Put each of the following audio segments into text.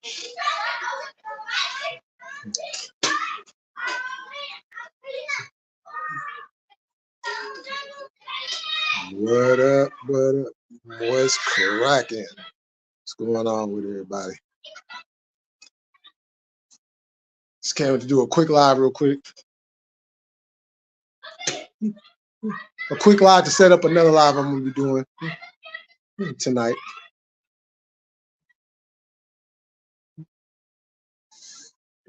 What up? What up? What's cracking? What's going on with everybody? Just came to do a quick live real quick. A quick live to set up another live I'm going to be doing tonight.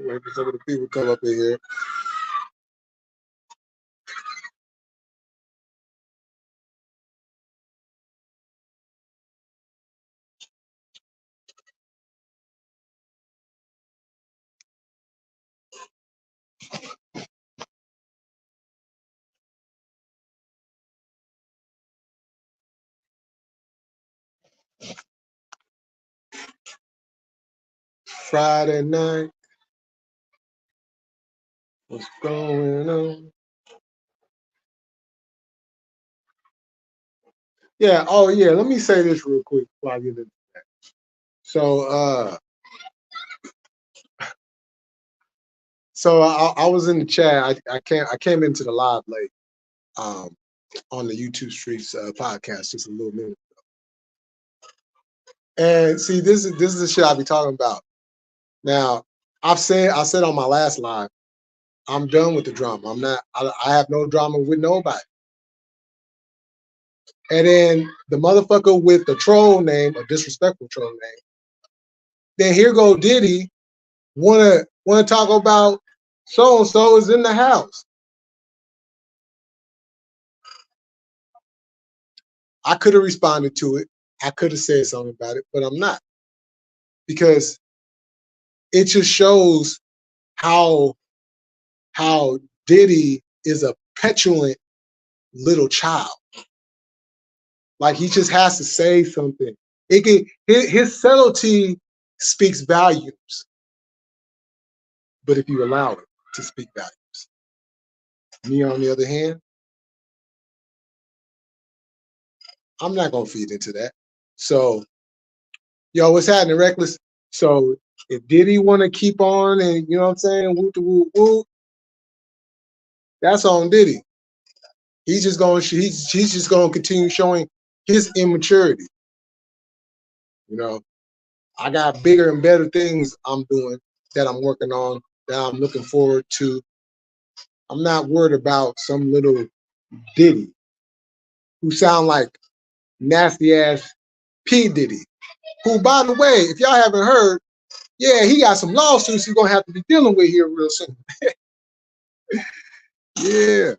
Wait for some of the people to come up in here. Friday night. What's going on? Yeah. Oh, yeah. Let me say this real quick before I get into that. So, I was in the chat. I came into the live late on the YouTube Streets podcast just a little minute ago. And see, this is the shit I be talking about. Now, I said on my last live, I'm done with the drama. I have no drama with nobody. And then the motherfucker with the troll name, a disrespectful troll name, then here go Diddy wanna talk about so and so is in the house. I could have responded to it. I could have said something about it, but I'm not, because it just shows how Diddy is a petulant little child. Like, he just has to say something. His subtlety speaks volumes, but if you allow it to speak volumes. Me, on the other hand, I'm not gonna feed into that. So, yo, what's happening, Reckless? So, if Diddy want to keep on, and you know what I'm saying, whoop the whoop whoop, that's on Diddy. He's just gonna continue showing his immaturity. You know, I got bigger and better things I'm doing, that I'm working on, that I'm looking forward to. I'm not worried about some little Diddy who sound like nasty ass P. Diddy, who, by the way, if y'all haven't heard, yeah, he got some lawsuits he's gonna have to be dealing with here real soon. Yeah.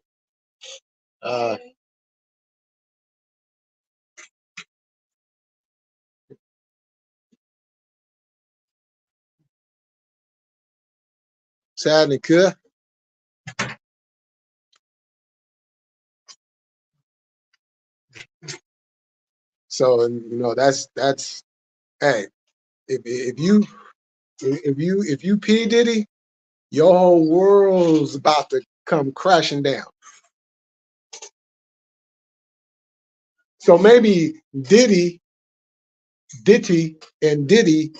Sad and good. So, you know, that's hey, if you P. Diddy, your whole world's about to come crashing down. So maybe Diddy and Diddy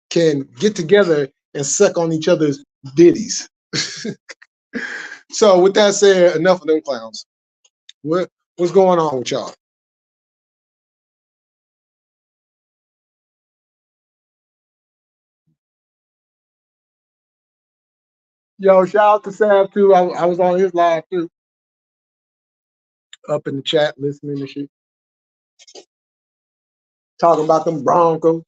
can get together and suck on each other's ditties. So with that said, enough of them clowns. What's going on with y'all? Yo, shout out to Sav too. I was on his live too. Up in the chat listening to shit. Talking about them Broncos.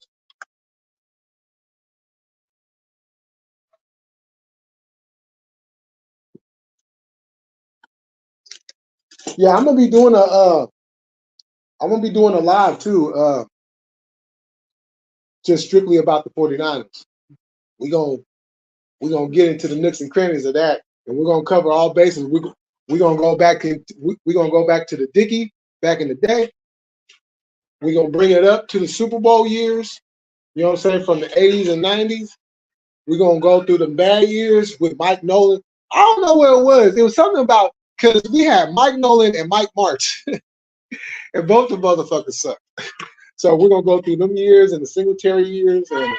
Yeah, I'm gonna be doing a live too, just strictly about the 49ers. We're gonna get into the nooks and crannies of that, and we're gonna cover all bases. We're gonna go back to the Dickie back in the day. We're gonna bring it up to the Super Bowl years, you know what I'm saying, from the 80s and 90s. We're gonna go through the bad years with Mike Nolan. I don't know what it was. It was something about, because we had Mike Nolan and Mike March, and both the motherfuckers suck. So we're gonna go through them years and the Singletary years, and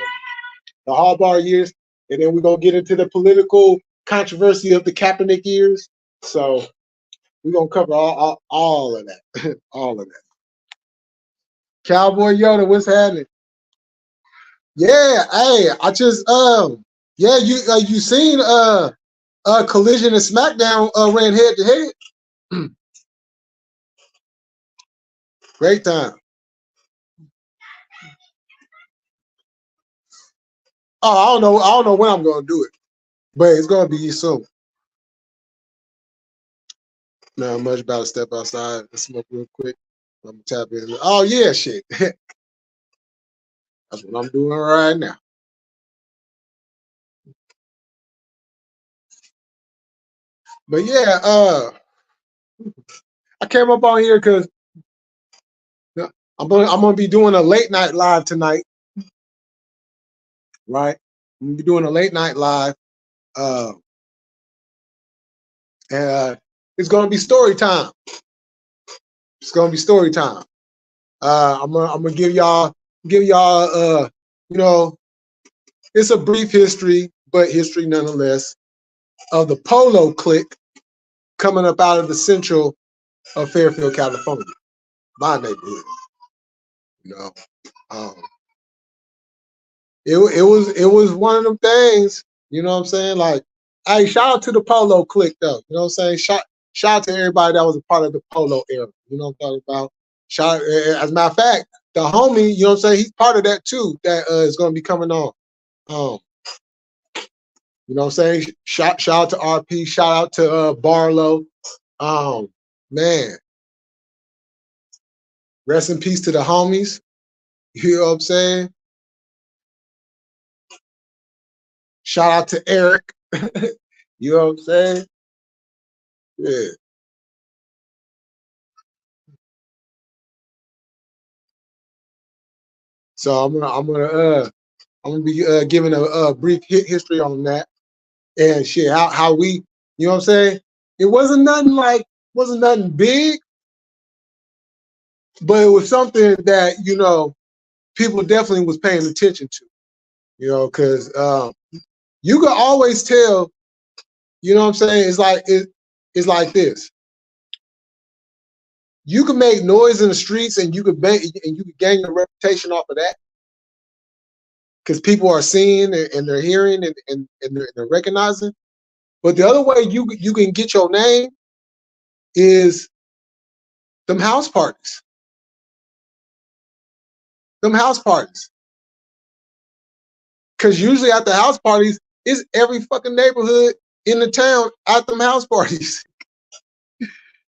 the Harbaugh years, and then we're gonna get into the political controversy of the Kaepernick years. So we're gonna cover all of that, all of that. Cowboy Yoda, what's happening? Yeah, hey, I just yeah, you seen Collision and SmackDown ran head to head. Great time. Oh, I don't know when I'm gonna do it, but it's gonna be soon. Not much about to step outside and smoke real quick. I'm gonna tap in. Oh yeah, shit. That's what I'm doing right now. But yeah, I came up on here because I'm gonna be doing a late night live tonight, right? I'm gonna be doing a late night live, uh, and it's gonna be story time. It's gonna be story time. I'm gonna give y'all you know, it's a brief history, but history nonetheless, of the Polo Clique coming up out of the central of Fairfield, California, my neighborhood. You know, um, it was one of them things. You know what I'm saying? Like, hey, shout out to the Polo Clique though. You know what I'm saying? Shout out to everybody that was a part of the Polo era. You know what I'm talking about? Shout. As a matter of fact, the homie, you know what I'm saying? He's part of that too. That is going to be coming on. Um, you know what I'm saying? Shout out to RP. Shout out to Barlow. Um, man, rest in peace to the homies. You know what I'm saying? Shout out to Eric. You know what I'm saying? Yeah. So I'm gonna be giving a brief history on that and shit. How we, you know what I'm saying? It wasn't nothing big, but it was something that people definitely was paying attention to. You know, because you can always tell. You know what I'm saying? It's like this. You can make noise in the streets and you could gain your reputation off of that because people are seeing and they're hearing and they're recognizing. But the other way you can get your name is them house parties. Them house parties. Because usually at the house parties, it's every fucking neighborhood in the town at them house parties.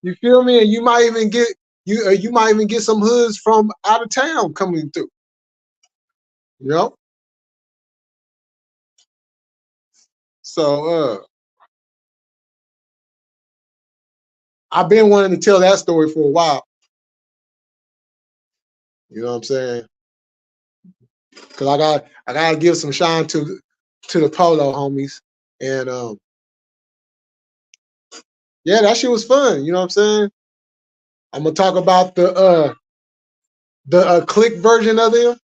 You feel me? And you might even get some hoods from out of town coming through. You know? So I've been wanting to tell that story for a while. You know what I'm saying? Because I gotta give some shine to the Polo homies. And yeah, that shit was fun. You know what I'm saying? I'm gonna talk about the click version of them.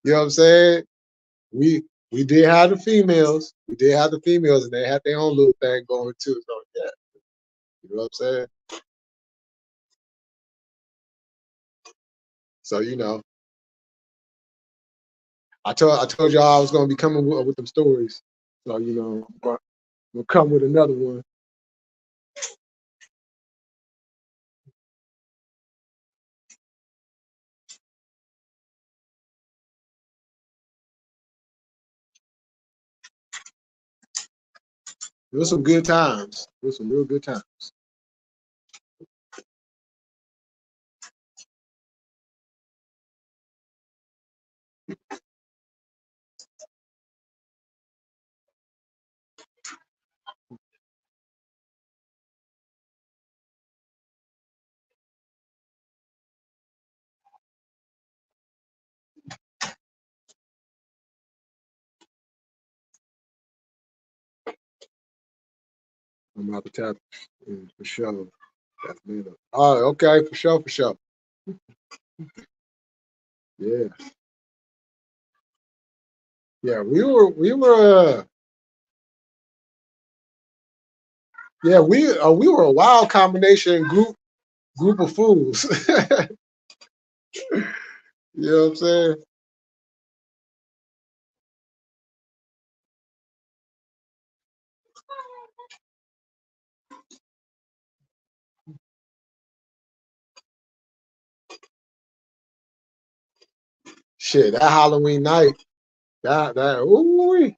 You know what I'm saying? We did have the females. We did have the females, and they had their own little thing going too. So yeah, you know what I'm saying? So I told y'all I was gonna be coming with them stories. So we'll come with another one. It was some good times. It was some real good times. I'm about to tap in for sure. That's me. Oh, okay, for sure, for sure. Yeah. Yeah, we were a wild combination group of fools. You know what I'm saying? Shit, that Halloween night, that ooh.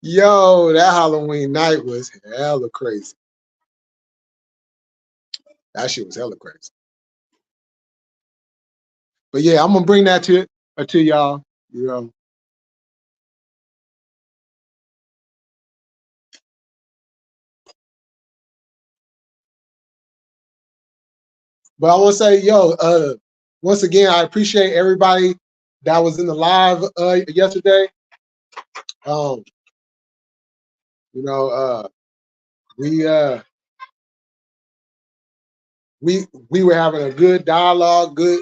Yo, that Halloween night was hella crazy. That shit was hella crazy. But yeah, I'm gonna bring that to y'all. You know. But I want to say, yo, once again, I appreciate everybody that was in the live yesterday. Um, you know, we uh we were having a good dialogue, good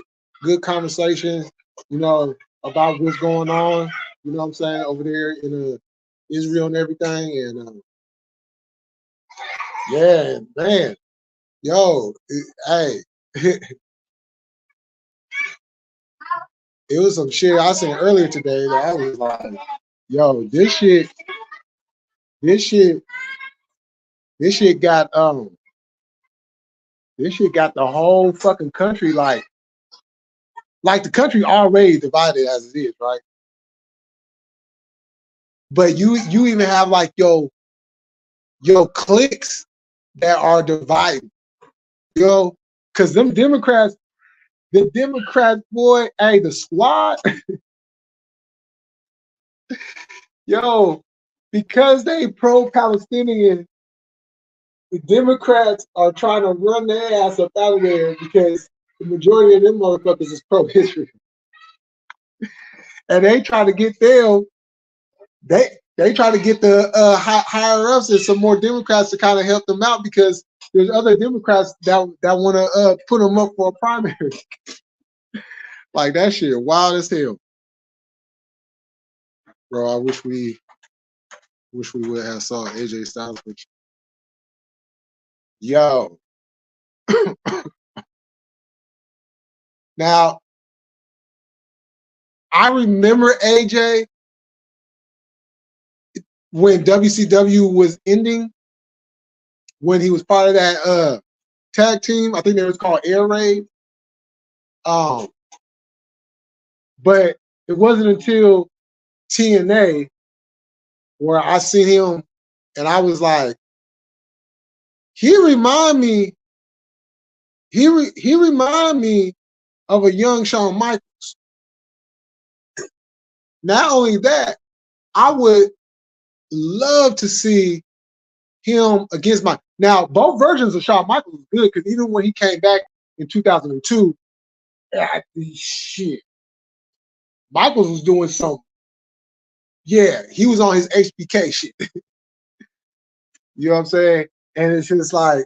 conversation, you know, about what's going on, you know what I'm saying, over there in Israel and everything. And yeah, man, yo, hey, it was some shit I seen earlier today that I was like, yo, this shit, this shit got this shit got the whole fucking country like the country already divided as it is, right? But you even have like your cliques that are divided, yo, because them Democrats, the Democrats, boy, hey, the squad, yo, because they pro-Palestinian, the Democrats are trying to run their ass up out of there because the majority of them motherfuckers is pro-Israel, and they try to get them. They try to get the higher ups and some more Democrats to kind of help them out because there's other Democrats that want to put them up for a primary. Like that shit, wild as hell, bro. I wish we would have saw AJ Styles. But yo, now I remember AJ when WCW was ending, when he was part of that tag team. I think they was called Air Raid. Um, but it wasn't until TNA where I seen him, and I was like, he remind me, he remind me of a young Shawn Michaels. Not only that, I would love to see him against my. Now, both versions of Shawn Michaels was good because even when he came back in 2002, shit, Michaels was doing some. Yeah, he was on his HBK shit. You know what I'm saying? And it's just like,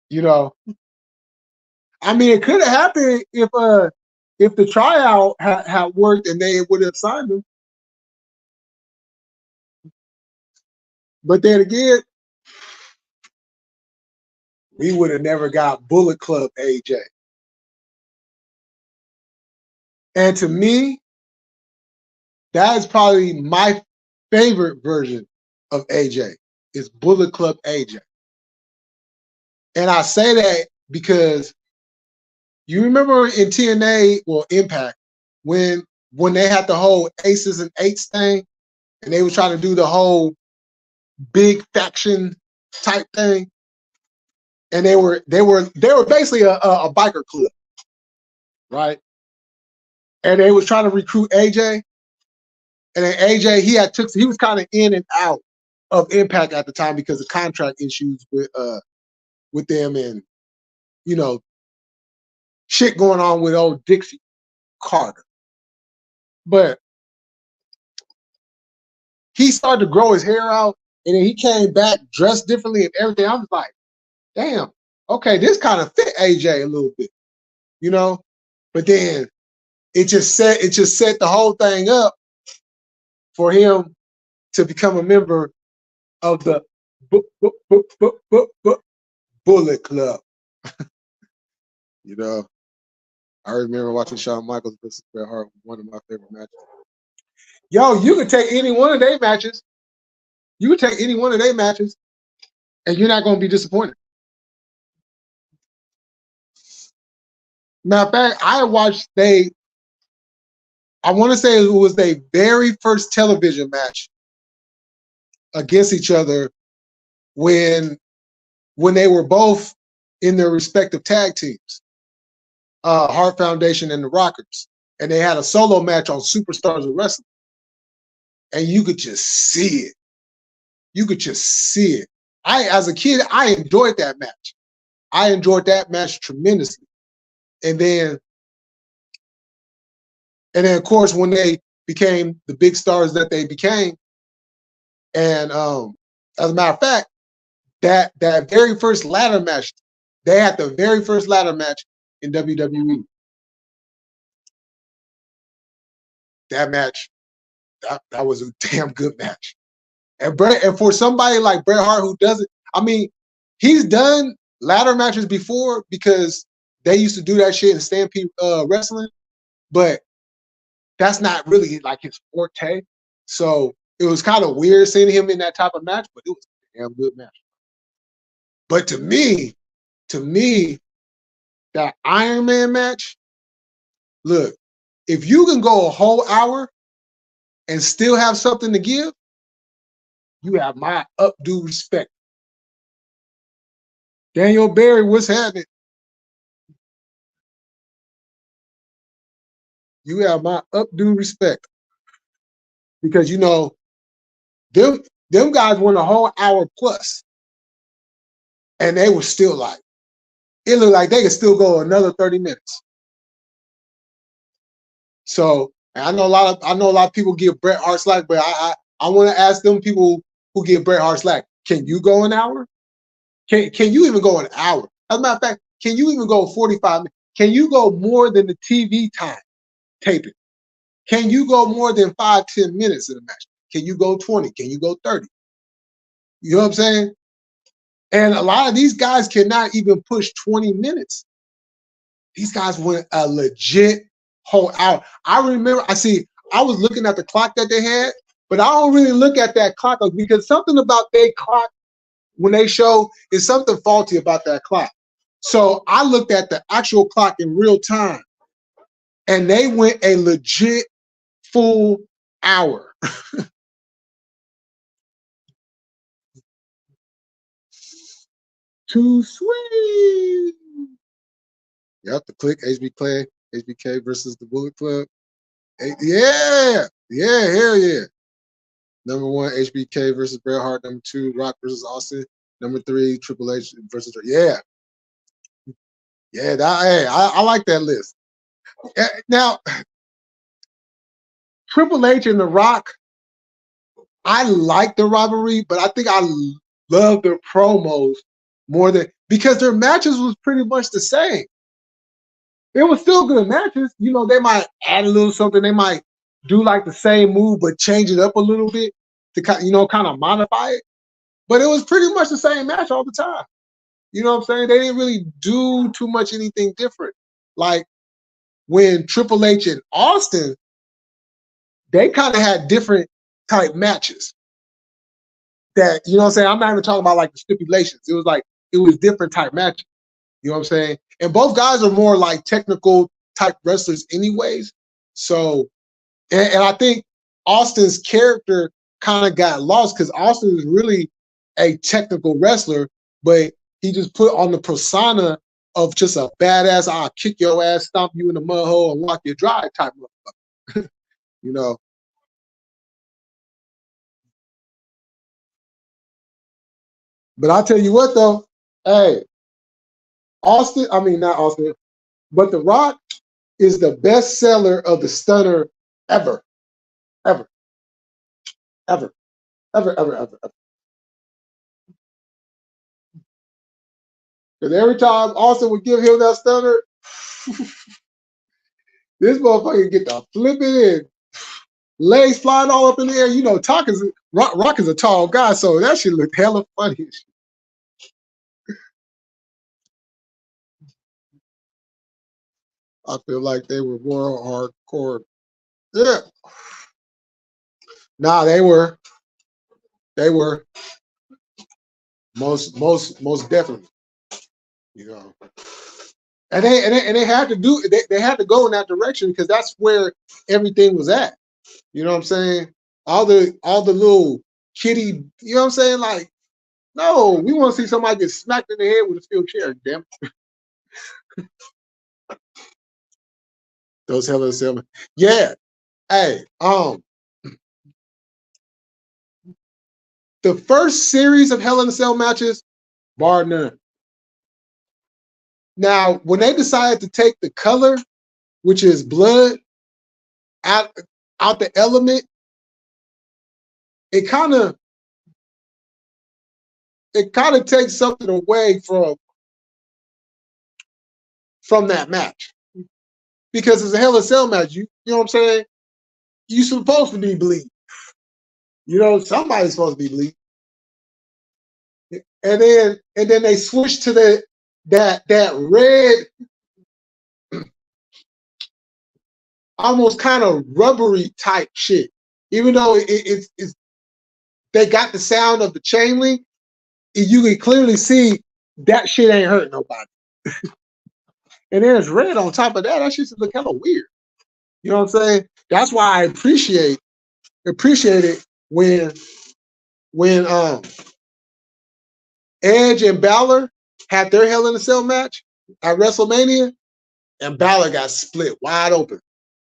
you know, I mean, it could have happened if the tryout had worked and they would have signed him. But then again, we would have never got Bullet Club AJ. And to me, that is probably my favorite version of AJ is Bullet Club AJ. And I say that because you remember in TNA, well, Impact, when they had the whole Aces and Eights thing, and they were trying to do the whole big faction type thing, and they were basically a biker club, right? And they was trying to recruit AJ, and then AJ he was kind of in and out of Impact at the time because of contract issues with them, and you know, shit going on with old Dixie Carter. But he started to grow his hair out, and then he came back dressed differently and everything. I was like, damn, okay, this kind of fit AJ a little bit, you know. But then it just set the whole thing up for him to become a member of the Bullet Club. You know, I remember watching Shawn Michaels versus Bret Hart, one of my favorite matches. Yo, you could take any one of their matches. You could take any one of their matches, and you're not going to be disappointed. Matter of fact, I watched I want to say it was their very first television match against each other when they were both in their respective tag teams, Hart Foundation and the Rockers, and they had a solo match on Superstars of Wrestling, and you could just see it. You could just see it. As a kid, I enjoyed that match. I enjoyed that match tremendously. And then of course, when they became the big stars that they became, and as a matter of fact, that very first ladder match, they had the very first ladder match in WWE. That match, that was a damn good match. And for somebody like Bret Hart who doesn't, I mean, he's done ladder matches before because they used to do that shit in Stampede Wrestling, but that's not really like his forte. So it was kind of weird seeing him in that type of match, but it was a damn good match. But to me, that Iron Man match, look, if you can go a whole hour and still have something to give, you have my updue respect. Daniel Barry, what's happening? You have my updue respect. Because, you know, them guys went a whole hour plus, and they were still like, it looked like they could still go another 30 minutes. So I know a lot of people give Bret Hart slack, but I want to ask them people who give Bret Hart slack, can you go an hour? Can you even go an hour? As a matter of fact, can you even go 45 minutes? Can you go more than the TV time taping? Can you go more than 5-10 minutes in a match? Can you go 20? Can you go 30? You know what I'm saying? And a lot of these guys cannot even push 20 minutes. These guys went a legit whole hour. I was looking at the clock that they had, but I don't really look at that clock because something about their clock when they show is something faulty about that clock. So I looked at the actual clock in real time, and they went a legit full hour. Too sweet. Yep, the Quicc, HBK versus the Bullet Club. Yeah, hell yeah. Number 1, HBK versus Bret Hart. Number 2, Rock versus Austin. Number 3, Triple H versus I like that list. Now, Triple H and The Rock, I like the rivalry, but I think I love their promos more than because their matches was pretty much the same. It was still good matches. You know, they might add a little something. They might do like the same move, but change it up a little bit to kind of modify it. But it was pretty much the same match all the time. You know what I'm saying? They didn't really do too much anything different. Like when Triple H and Austin, they kind of had different type matches. That, you know what I'm saying? I'm not even talking about like the stipulations. It was different type matches. You know what I'm saying? And both guys are more like technical type wrestlers anyways. So, and I think Austin's character kind of got lost because Austin is really a technical wrestler, but he just put on the persona of just a badass, I'll kick your ass, stomp you in the mud hole, and walk you dry type motherfucker. You know? But I'll tell you what though, hey, not Austin, but The Rock is the best seller of the stunner ever. Ever. Ever. Ever, ever, ever, ever. Because every time Austin would give him that stunner, This motherfucker get to flipping and legs flying all up in the air. You know, Rock is a tall guy, so that shit looked hella funny. I feel like they were more hardcore. Yeah. Nah, they were. They were most definitely. You know. And they had to do they had to go in that direction because that's where everything was at. You know what I'm saying? All the little kitty, you know what I'm saying? Like, no, we want to see somebody get smacked in the head with a steel chair, damn it. Those Hell in a Cell. Yeah. Hey, the first series of Hell in a Cell matches, bar none. Now, when they decided to take the color, which is blood, out the element, it kind of takes something away from that match. Because it's a Hell in a Cell match. You know what I'm saying? You're supposed to be bleeding. You know, somebody's supposed to be bleeding. And then they switch to that red, almost kind of rubbery type shit. Even though it's they got the sound of the chain link, you can clearly see that shit ain't hurting nobody. And then it's red on top of that. That shit look hella weird. You know what I'm saying? That's why I appreciate it when Edge and Balor had their Hell in a Cell match at WrestleMania, and Balor got split wide open.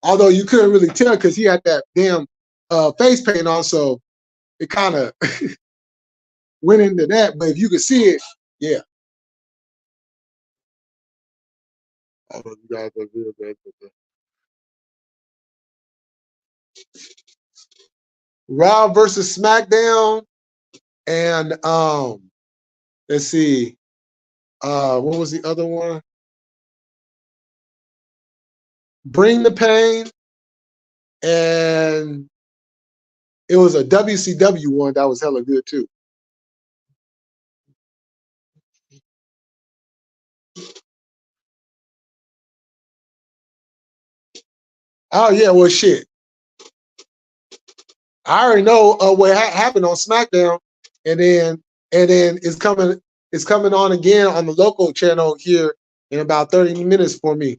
Although you couldn't really tell because he had that damn face paint on, so it kind of went into that. But if you could see it, yeah. Although you guys are real bad. Raw versus SmackDown, and let's see, what was the other one? Bring the Pain, and it was a WCW one that was hella good too. Oh yeah, well shit. I already know what happened on SmackDown, and then it's coming on again on the local channel here in about 30 minutes for me.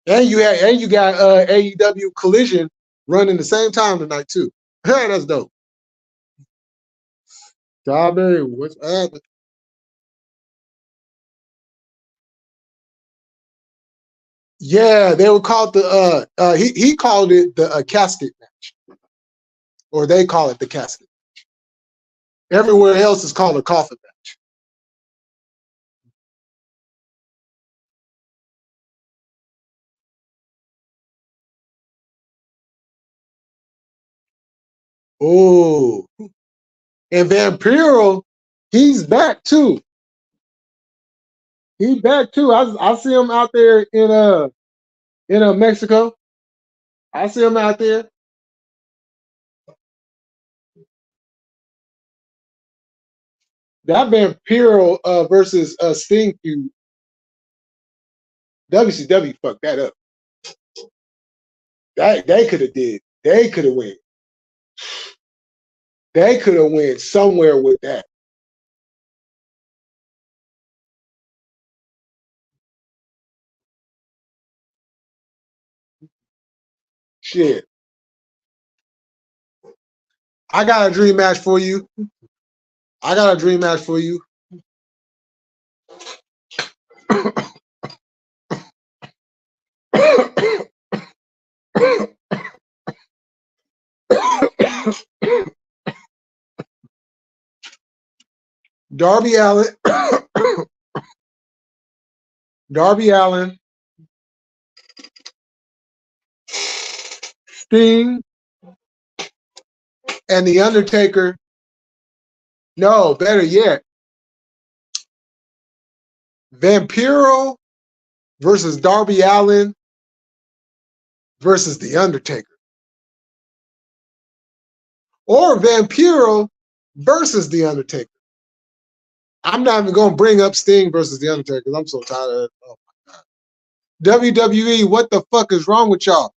And you got AEW Collision running the same time tonight too. Hey, that's dope. Strawberry, what's happening? Yeah, they would call it the he called it the casket match, or they call it the casket. Everywhere else is called a coffin match. Oh, and Vampiro, he's back too. He's back too. I see him out there in Mexico. I see him out there. That Vampiro versus Sting feud, WCW fucked that up. That they could have did. They could have went. They could have went somewhere with that. Shit. I got a dream match for you. I got a dream match for you. Darby Allin, Darby Allin, Sting, and The Undertaker. No, better yet, Vampiro versus Darby Allin versus The Undertaker. Or Vampiro versus The Undertaker. I'm not even going to bring up Sting versus The Undertaker because I'm so tired of it. Oh my God. WWE, what the fuck is wrong with y'all?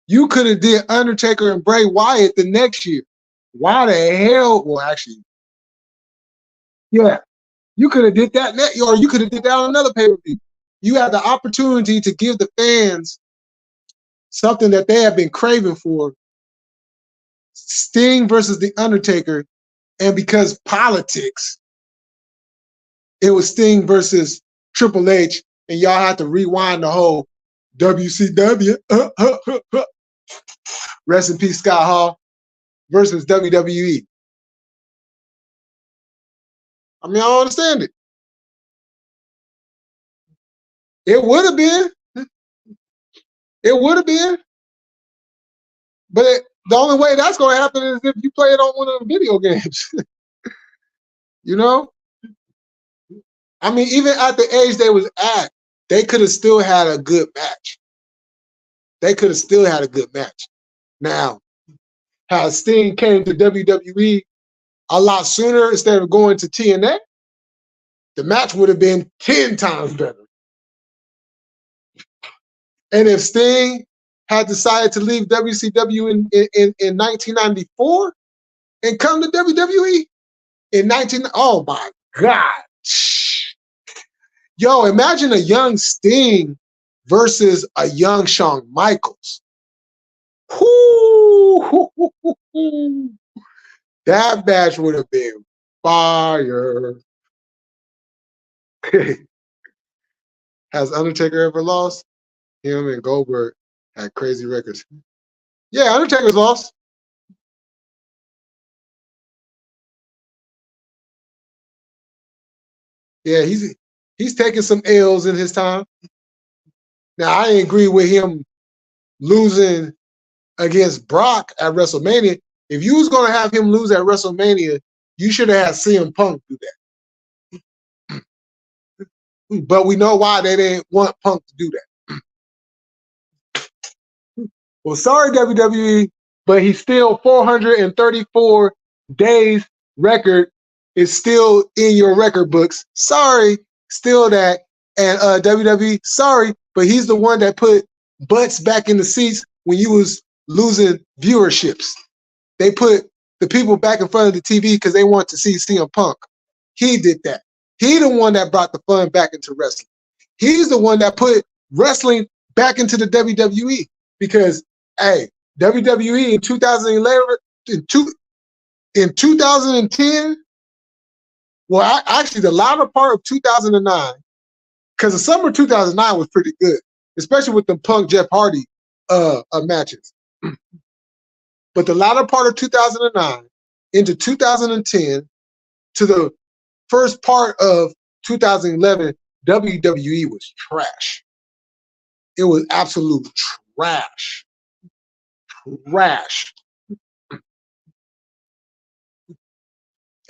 You could have did Undertaker and Bray Wyatt the next year. Why the hell? Well, actually, yeah, you could have did that, or you could have did that on another pay-per-view. You had the opportunity to give the fans something that they have been craving for. Sting versus The Undertaker, and because politics, it was Sting versus Triple H, and y'all had to rewind the whole WCW, rest in peace, Scott Hall, versus WWE. I mean, I don't understand it. It would have been. It would have been. But the only way that's going to happen is if you play it on one of the video games. You know? I mean, even at the age they was at, they could have still had a good match. They could have still had a good match. Now, how Sting came to WWE a lot sooner instead of going to TNA, the match would have been 10 times better. And if Sting had decided to leave WCW in 1994 and come to WWE in oh my God. Yo, imagine a young Sting versus a young Shawn Michaels. That match would have been fire. Has Undertaker ever lost? Him and Goldberg had crazy records. Yeah, Undertaker's lost. Yeah, he's taking some L's in his time. Now, I agree with him losing against Brock at WrestleMania. If you was going to have him lose at WrestleMania, you should have had CM Punk do that. But we know why they didn't want Punk to do that. Well, sorry, WWE, but he's still 434 days record is still in your record books. Sorry, still that. And WWE, sorry, but he's the one that put butts back in the seats when you was losing viewerships. They put the people back in front of the TV because they want to see CM Punk. He did that. He the one that brought the fun back into wrestling. He's the one that put wrestling back into the WWE because, hey, WWE in 2011, in 2010, well, actually the latter part of 2009, because the summer of 2009 was pretty good, especially with the Punk Jeff Hardy matches. But the latter part of 2009 into 2010 to the first part of 2011, WWE was trash. It was absolute trash. Trash.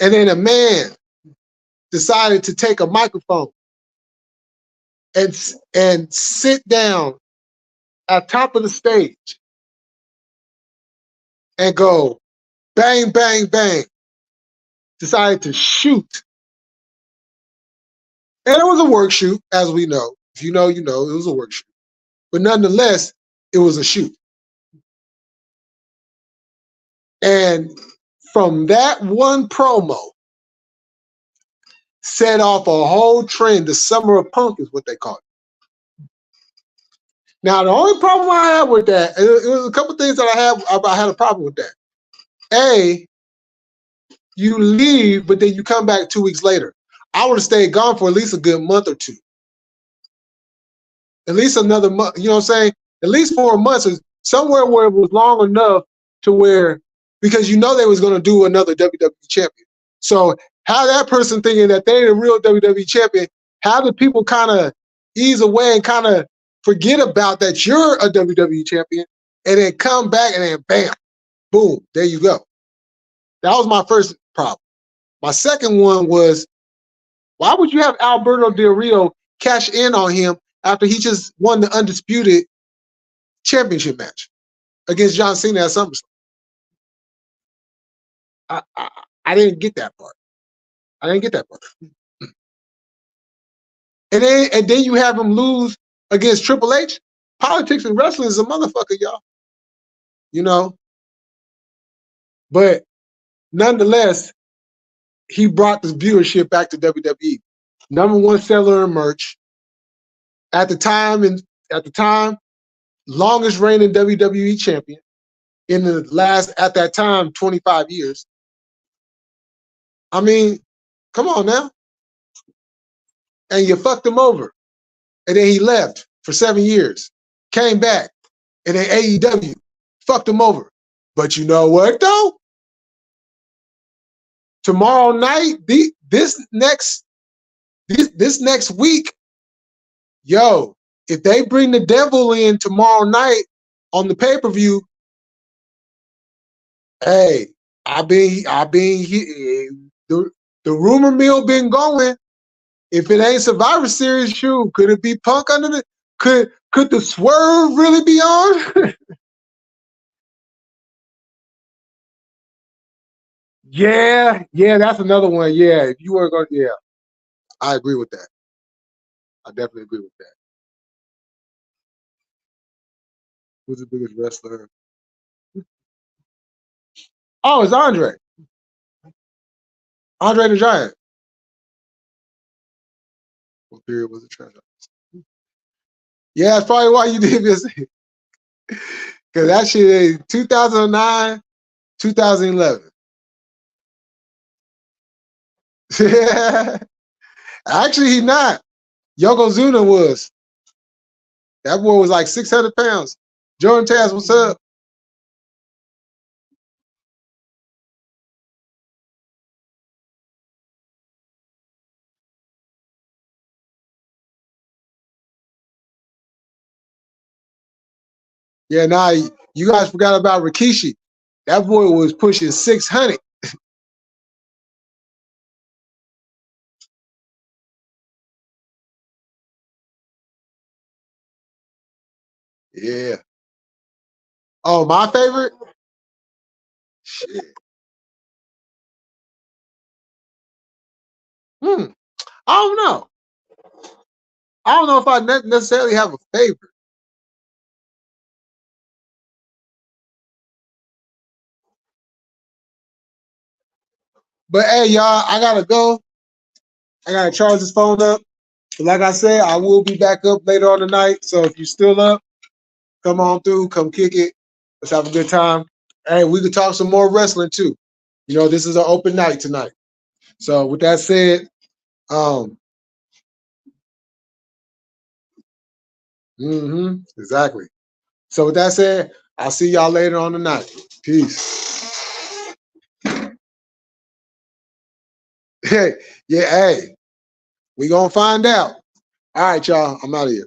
And then a man decided to take a microphone and sit down at top of the stage and go bang, bang, bang. Decided to shoot. And it was a work shoot, as we know. If you know, you know, it was a work shoot. But nonetheless, it was a shoot. And from that one promo, set off a whole trend. The Summer of Punk is what they call it. Now, the only problem I had with that, it was a couple things that I had a problem with that. A, you leave, but then you come back 2 weeks later. I would have stayed gone for at least a good month or two. At least another month, you know what I'm saying? At least 4 months, or somewhere where it was long enough to where, because you know they was going to do another WWE champion. So how that person thinking that they're the real WWE champion, how do people kind of ease away and kind of forget about that you're a WWE champion and then come back and then bam, boom, there you go. That was my first problem. My second one was, why would you have Alberto Del Rio cash in on him after he just won the undisputed championship match against John Cena at SummerSlam. I didn't get that part. I didn't get that part. And then you have him lose against Triple H. Politics and wrestling is a motherfucker, y'all. You know. But nonetheless, he brought this viewership back to WWE. #1 seller in merch. At the time, longest reigning WWE champion in the last, at that time, 25 years. I mean, come on now. And you fucked him over. And then he left for 7 years. Came back. And then AEW fucked him over. But you know what, though? Tomorrow night, this next week, yo, if they bring the devil in tomorrow night on the pay-per-view, hey, the rumor mill been going. If it ain't Survivor Series, shoot, could it be Punk under the? Could the swerve really be on? Yeah, that's another one. Yeah, if you were going, yeah, I agree with that. I definitely agree with that. Who's the biggest wrestler? Oh, it's Andre. Andre the Giant. What period was it? Yeah, that's probably why you did this. Because that shit is 2009, 2011. Actually, he not. Yokozuna was. That boy was like 600 pounds. Jordan Taz, what's up? Yeah, nah, you guys forgot about Rikishi. That boy was pushing 600. Yeah. Oh, my favorite? Shit. I don't know. I don't know if I necessarily have a favorite. But hey, y'all, I gotta go. I gotta charge this phone up. Like I said, I will be back up later on tonight. So if you're still up, come on through, come kick it. Let's have a good time. Hey, we could talk some more wrestling too. You know, this is an open night tonight. So with that said, exactly. So with that said, I'll see y'all later on tonight. Peace. Yeah, hey, we gonna find out. All right, y'all. I'm out of here.